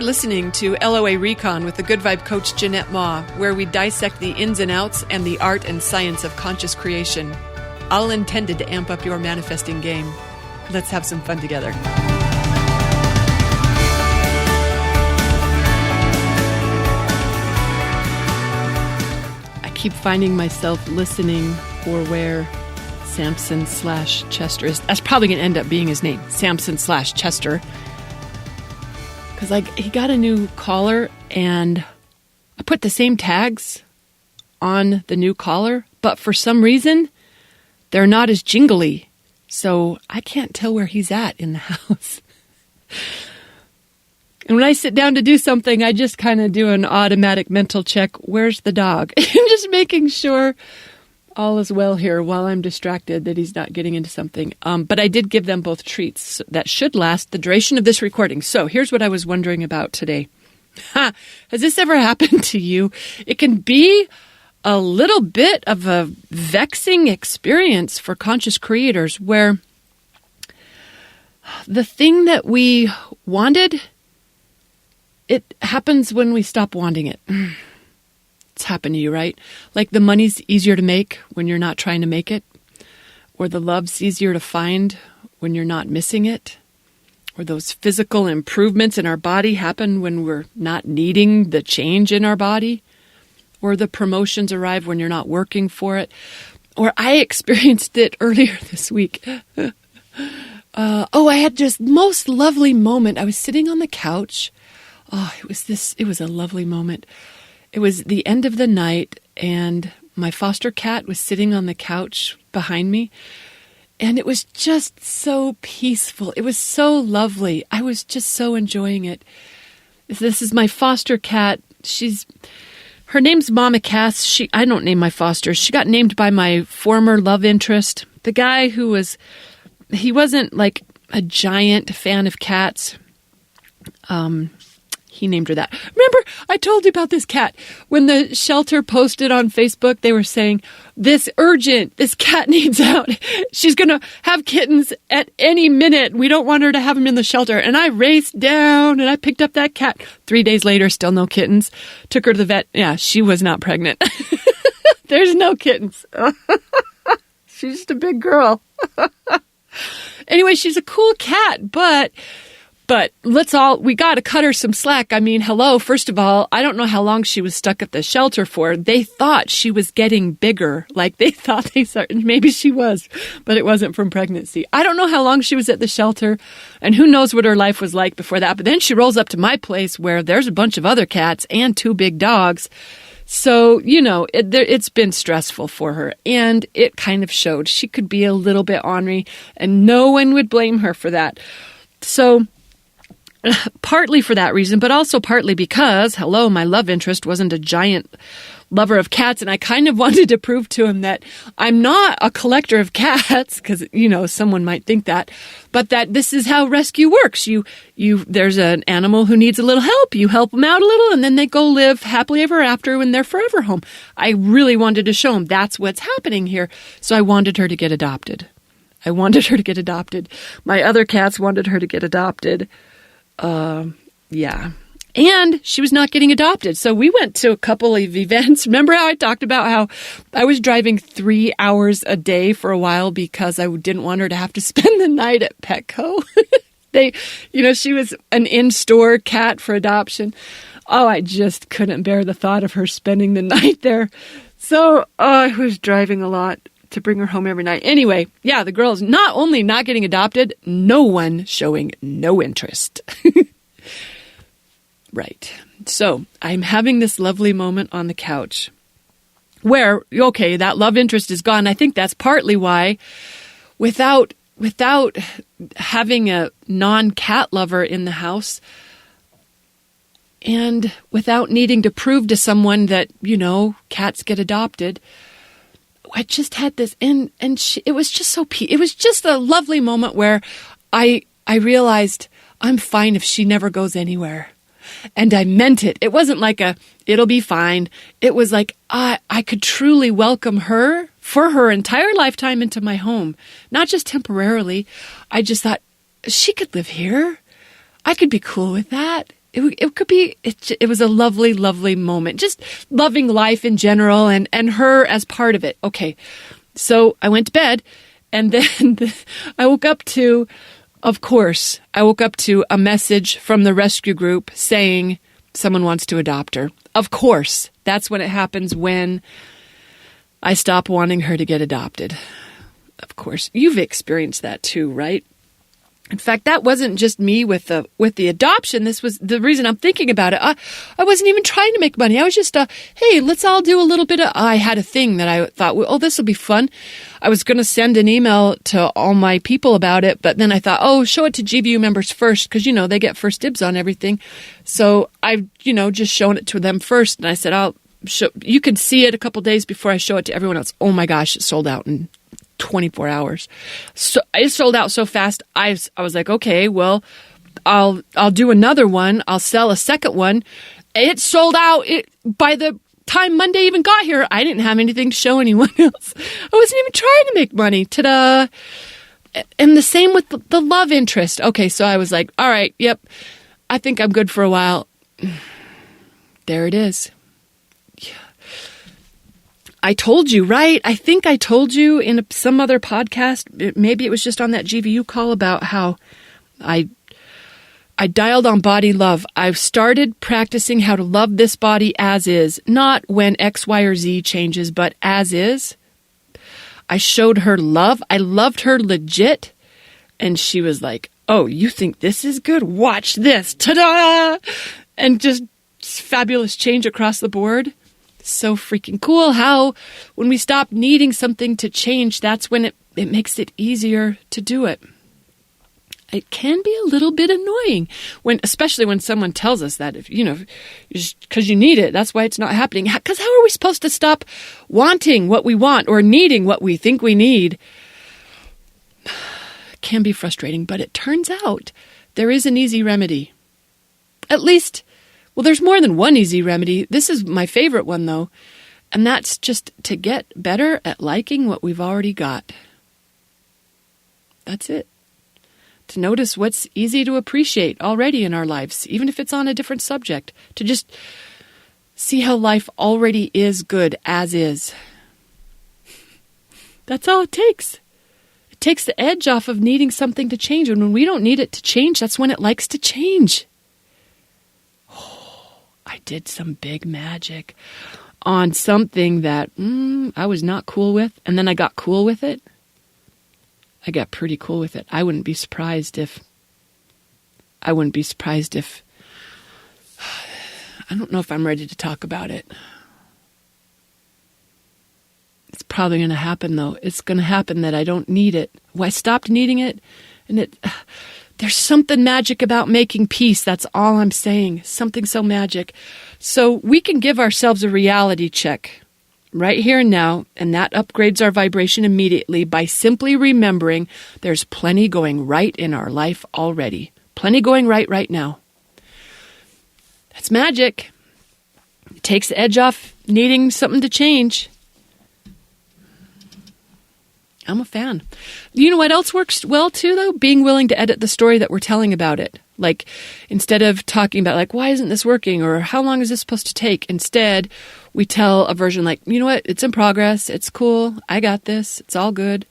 You're listening to LOA Recon with the Good Vibe coach Jeanette Ma, where we dissect the ins and outs and the art and science of conscious creation, all intended to amp up your manifesting game. Let's have some fun together. I keep finding myself listening for where Samson/Chester is. That's probably going to end up being his name, Samson/Chester. Because he got a new collar, and I put the same tags on the new collar, but for some reason, they're not as jingly. So I can't tell where he's at in the house. And when I sit down to do something, I just kind of do an automatic mental check. Where's the dog? I'm just making sure all is well here while I'm distracted that he's not getting into something. But I did give them both treats that should last the duration of this recording. So here's what I was wondering about today. Has this ever happened to you? It can be a little bit of a vexing experience for conscious creators where the thing that we wanted, it happens when we stop wanting it. It's happened to you, right? Like the money's easier to make when you're not trying to make it, or the love's easier to find when you're not missing it, or those physical improvements in our body happen when we're not needing the change in our body, or the promotions arrive when you're not working for it. Or I experienced it earlier this week. I had just most lovely moment. I was sitting on the couch. It was a lovely moment. It was the end of the night, and my foster cat was sitting on the couch behind me, and it was just so peaceful. It was so lovely. I was just so enjoying it. This is my foster cat. Her name's Mama Cass. I don't name my fosters. She got named by my former love interest, the guy he wasn't like a giant fan of cats. He named her that. Remember, I told you about this cat. When the shelter posted on Facebook, they were saying, this cat needs out. She's going to have kittens at any minute. We don't want her to have them in the shelter. And I raced down and I picked up that cat. 3 days later, still no kittens. Took her to the vet. Yeah, she was not pregnant. There's no kittens. She's just a big girl. Anyway, she's a cool cat, but we got to cut her some slack. I mean, hello, first of all, I don't know how long she was stuck at the shelter for. They thought she was getting bigger. Like maybe she was, but it wasn't from pregnancy. I don't know how long she was at the shelter, and who knows what her life was like before that. But then she rolls up to my place where there's a bunch of other cats and 2 big dogs. So, it's been stressful for her, and it kind of showed. She could be a little bit ornery, and no one would blame her for that. So partly for that reason, but also partly because, my love interest wasn't a giant lover of cats, and I kind of wanted to prove to him that I'm not a collector of cats, because, someone might think that, but that this is how rescue works. There's an animal who needs a little help, you help them out a little, and then they go live happily ever after in their forever home. I really wanted to show him that's what's happening here, so I wanted her to get adopted. My other cats wanted her to get adopted. Yeah. And she was not getting adopted. So we went to a couple of events. Remember how I talked about how I was driving 3 hours a day for a while because I didn't want her to have to spend the night at Petco? She was an in-store cat for adoption. Oh, I just couldn't bear the thought of her spending the night there. So I was driving a lot to bring her home every night. Anyway, yeah, the girl's not only not getting adopted, no one showing no interest. Right. So I'm having this lovely moment on the couch where, that love interest is gone. I think that's partly why without having a non-cat lover in the house and without needing to prove to someone that, cats get adopted, I just had this, and it was just it was just a lovely moment where I realized I'm fine if she never goes anywhere. And I meant it. It wasn't like it'll be fine. It was like I could truly welcome her for her entire lifetime into my home, not just temporarily. I just thought she could live here. I could be cool with that. it could be, it was a lovely, lovely moment. Just loving life in general and her as part of it. Okay. So I went to bed and then I woke up to a message from the rescue group saying someone wants to adopt her. Of course, that's when it happens, when I stop wanting her to get adopted. Of course, you've experienced that too, right? In fact, that wasn't just me with the adoption. This was the reason I'm thinking about it. I wasn't even trying to make money. I was just, hey, let's all do a little bit of, I had a thing that I thought, oh, this will be fun. I was going to send an email to all my people about it, but then I thought, oh, show it to GVU members first, because, they get first dibs on everything. So I've, just shown it to them first. And I said, you can see it a couple days before I show it to everyone else. Oh my gosh, it sold out in 24 hours. So it sold out so fast. I was like, okay, well, I'll do another one. I'll sell a second one. It sold out. By the time Monday even got here, I didn't have anything to show anyone else. I wasn't even trying to make money. Ta-da! And the same with the love interest. Okay, so I was like, all right, yep, I think I'm good for a while. There it is. I told you, right? I think I told you in some other podcast, maybe it was just on that GVU call, about how I dialed on body love. I've started practicing how to love this body as is, not when X, Y, or Z changes, but as is. I showed her love. I loved her legit. And she was like, oh, you think this is good? Watch this. Ta-da! And just fabulous change across the board. So freaking cool how when we stop needing something to change, that's when it makes it easier to do it. It can be a little bit annoying, especially when someone tells us that, just because you need it, that's why it's not happening. Because how are we supposed to stop wanting what we want or needing what we think we need? It can be frustrating, but it turns out there is an easy remedy. At least, well, there's more than one easy remedy. This is my favorite one, though, and that's just to get better at liking what we've already got. That's it. To notice what's easy to appreciate already in our lives, even if it's on a different subject. To just see how life already is good as is. That's all it takes. It takes the edge off of needing something to change. And when we don't need it to change, that's when it likes to change. I did some big magic on something that I was not cool with, and then I got cool with it. I got pretty cool with it. I wouldn't be surprised if I don't know if I'm ready to talk about it. It's probably going to happen, though. It's going to happen that I don't need it. Well, I stopped needing it, and there's something magic about making peace. That's all I'm saying. Something so magic. So we can give ourselves a reality check right here and now, and that upgrades our vibration immediately by simply remembering there's plenty going right in our life already. Plenty going right now. That's magic. It takes the edge off needing something to change. I'm a fan. You know what else works well too, though? Being willing to edit the story that we're telling about it. Like, instead of talking about, like, why isn't this working? Or how long is this supposed to take? Instead, we tell a version like, you know what? It's in progress. It's cool. I got this. It's all good.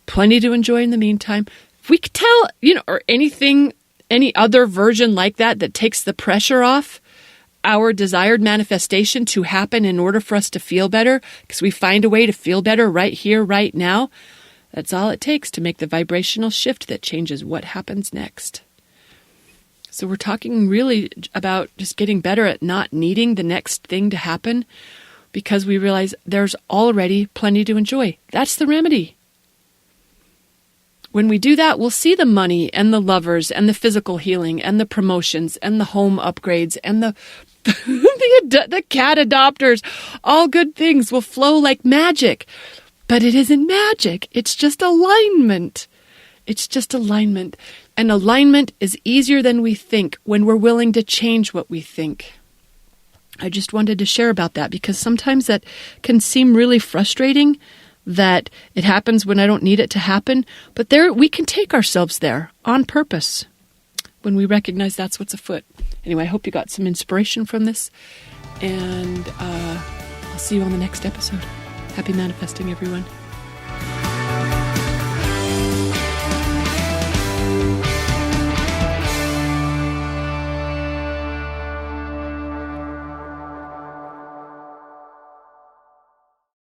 Plenty to enjoy in the meantime. If we could tell, or any other version like that takes the pressure off our desired manifestation to happen in order for us to feel better, because we find a way to feel better right here, right now. That's all it takes to make the vibrational shift that changes what happens next. So we're talking really about just getting better at not needing the next thing to happen, because we realize there's already plenty to enjoy. That's the remedy. When we do that, we'll see the money and the lovers and the physical healing and the promotions and the home upgrades and the cat adopters. All good things will flow like magic. But it isn't magic. It's just alignment. It's just alignment. And alignment is easier than we think when we're willing to change what we think. I just wanted to share about that, because sometimes that can seem really frustrating, that it happens when I don't need it to happen. But there, we can take ourselves there on purpose when we recognize that's what's afoot. Anyway, I hope you got some inspiration from this, and I'll see you on the next episode. Happy manifesting, everyone.